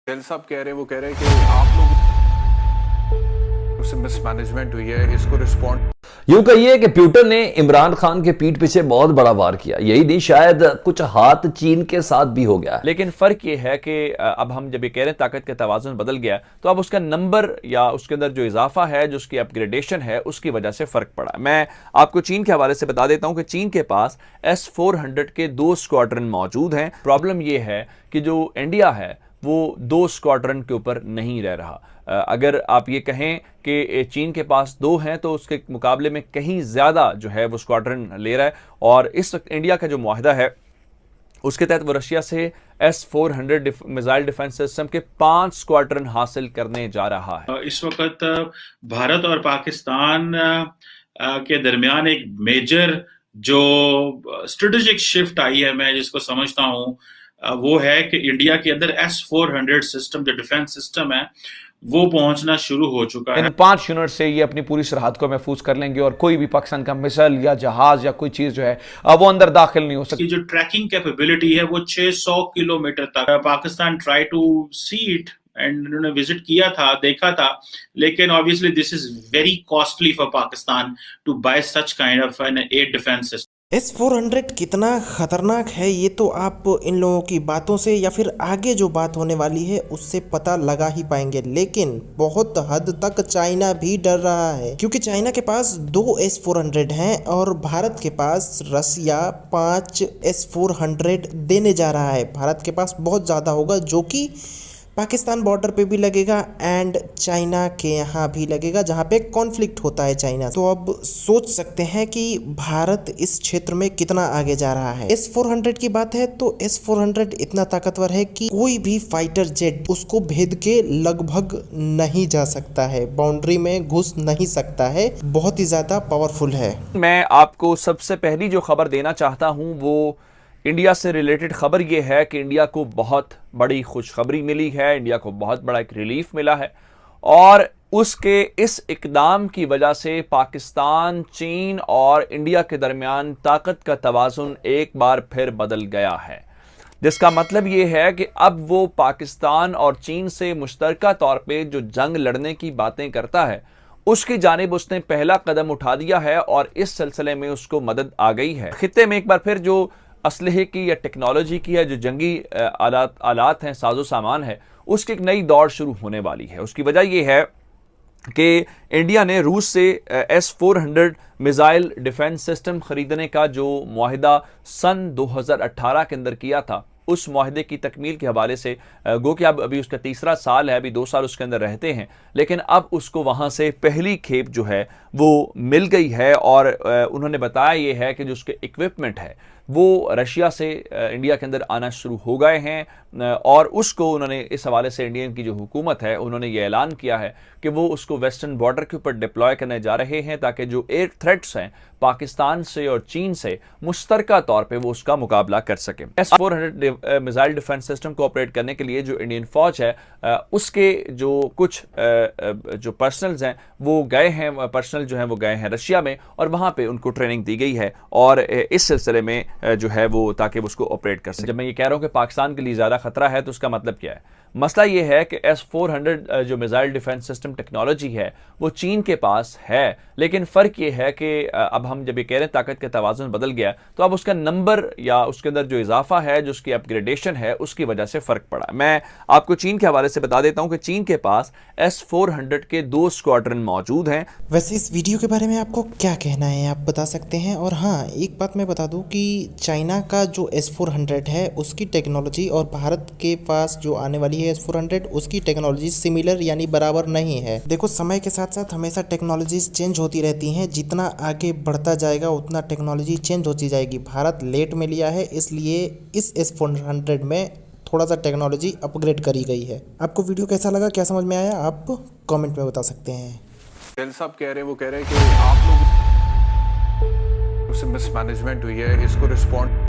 Tell साहब कह रहे हैं, वो कह रहे हैं कि आप लोग से मिसमैनेजमेंट हुई है, इसको रिस्पॉन्ड यूं कहिए कि प्यूटन ने इमरान खान के पीठ पीछे बहुत बड़ा वार किया। यही नहीं, शायद कुछ हाथ चीन के साथ भी हो गया। लेकिन फ़र्क ये है कि अब हम जब ये कह रहे हैं ताकत का तवाज़ुन बदल गया, तो अब उसका नंबर या उसके अंदर जो इजाफा है, जो उसकी अपग्रेडेशन है, उसकी वजह से फ़र्क पड़ा। मैं आपको चीन के हवाले से बता देता हूं कि चीन के पास S-400 के 2 स्क्वाड्रन मौजूद हैं। प्रॉब्लम ये है कि जो इंडिया है वो 2 स्क्वाड्रन के ऊपर नहीं रह रहा। अगर आप ये कहें कि चीन के पास 2 हैं तो उसके मुकाबले में कहीं ज़्यादा जो है वो स्क्वाड्रन ले रहा है। और इस वक्त इंडिया का जो मुआहदा है उसके तहत वो रशिया से S-400 मिसाइल डिफेंस सिस्टम के 5 स्क्वाड्रन हासिल करने जा रहा है। इस वक्त भारत और पाकिस्तान के दरमियान एक मेजर जो स्ट्रेटेजिक शिफ्ट आई है, मैं जिसको समझता हूँ वो है कि इंडिया के अंदर S-400 सिस्टम जो डिफेंस सिस्टम है वो पहुंचना शुरू हो चुका है। इन 5 यूनिट से ये अपनी पूरी सरहद को महफूज कर लेंगे और कोई भी पाकिस्तान का मिसाइल या जहाज या कोई चीज जो है वो अंदर दाखिल नहीं हो सकती। जो ट्रैकिंग कैपेबिलिटी है वो 600 किलोमीटर तक। Pakistan try to see it and उन्होंने विजिट किया था, देखा था, लेकिन obviously this is very costly for Pakistan to buy such kind of an air defence system. S-400 कितना खतरनाक है ये तो आप इन लोगों की बातों से या फिर आगे जो बात होने वाली है उससे पता लगा ही पाएंगे। लेकिन बहुत हद तक चाइना भी डर रहा है, क्योंकि चाइना के पास 2 S-400 हैं और भारत के पास रसिया 5 S-400 देने जा रहा है। भारत के पास बहुत ज़्यादा होगा जो कि पाकिस्तान बॉर्डर पे भी लगेगा एंड चाइना के यहाँ भी लगेगा, जहाँ पे कॉन्फ्लिक्ट होता है चाइना। तो अब सोच सकते हैं कि भारत इस क्षेत्र में कितना आगे जा रहा है। S-400 की बात है तो S-400 इतना ताकतवर है कि कोई भी फाइटर जेट उसको भेद के लगभग नहीं जा सकता है, बाउंड्री में घुस नहीं सकता है, बहुत ही ज़्यादा पावरफुल है। मैं आपको सबसे पहली जो खबर देना चाहता हूँ वो इंडिया से रिलेटेड खबर ये है कि इंडिया को बहुत बड़ी खुशखबरी मिली है, इंडिया को बहुत बड़ा एक रिलीफ मिला है और उसके इस इकदाम की वजह से पाकिस्तान, चीन और इंडिया के दरमियान ताकत का तवाज़ुन एक बार फिर बदल गया है। जिसका मतलब ये है कि अब वो पाकिस्तान और चीन से मुश्तरका तौर पे जो जंग लड़ने की बातें करता है उसकी जानिब उसने पहला कदम उठा दिया है और इस सिलसिले में उसको मदद आ गई है। खित्ते में एक बार फिर जो असलहे की या टेक्नोलॉजी की है, जो जंगी आलात हैं, साजो सामान है, उसकी एक नई दौड़ शुरू होने वाली है। उसकी वजह यह है कि इंडिया ने रूस से S-400 मिसाइल डिफेंस सिस्टम खरीदने का जो मुआहिदा सन 2018 के अंदर किया था, उस मुआहिदे की तकमील के हवाले से गो कि अब अभी उसका 3रा साल है, अभी 2 साल उसके अंदर रहते हैं, लेकिन अब उसको वहाँ से पहली खेप जो है वो मिल गई है और उन्होंने बताया ये है कि जो उसके इक्विपमेंट है वो रशिया से इंडिया के अंदर आना शुरू हो गए हैं और उसको उन्होंने इस हवाले से इंडियन की जो हुकूमत है उन्होंने ये ऐलान किया है कि वो उसको वेस्टर्न बॉर्डर के ऊपर डिप्लॉय करने जा रहे हैं ताकि जो एयर थ्रेट्स हैं पाकिस्तान से और चीन से मुश्तरका तौर पे वो उसका मुकाबला कर सकें। S-400 मिसाइल डिफेंस सिस्टम को ऑपरेट करने के लिए जो इंडियन फौज है उसके जो कुछ जो पर्सनल्स हैं वो गए हैं, पर्सनल जो हैं वो गए हैं रशिया में और वहाँ पे उनको ट्रेनिंग दी गई है और इस सिलसिले में जो है वो ताकि वो उसको ऑपरेट कर सके। जब मैं ये कह रहा हूँ कि पाकिस्तान के लिए ज़्यादा खतरा है तो उसका मतलब क्या है? मसला ये है कि S-400 जो मिसाइल डिफेंस सिस्टम टेक्नोलॉजी है वो चीन के पास है, लेकिन फ़र्क ये है कि अब हम जब ये कह रहे हैं ताकत का तवाज़ुन बदल गया, तो अब उसका नंबर या उसके अंदर जो इजाफा है, जो उसकी अपग्रेडेशन है, उसकी वजह से फ़र्क पड़ा। मैं आपको चीन के हवाले से बता देता हूँ कि चीन के पास S-400 के 2 स्क्वाड्रन मौजूद हैं। वैसे इस वीडियो के बारे में आपको क्या कहना है आप बता सकते हैं। और हाँ, एक बात मैं बता दूं कि चाइना का जो S-400 है उसकी टेक्नोलॉजी और भारत के पास जो आने वाली है S-400 उसकी टेक्नोलॉजी सिमिलर यानी बराबर नहीं है। देखो, समय के साथ साथ हमेशा टेक्नोलॉजीज चेंज होती रहती हैं, जितना आगे बढ़ता जाएगा उतना टेक्नोलॉजी चेंज होती जाएगी। भारत लेट में लिया है, इसलिए इस S-400 में थोड़ा सा टेक्नोलॉजी अपग्रेड करी गई है। आपको वीडियो कैसा लगा, क्या समझ में आया, आप कमेंट में बता सकते हैं। टेल साहब कह रहे हैं, वो कह रहे हैं कि आप लोग से मिसमैनेजमेंट हुई है, इसको रिस्पॉन्ड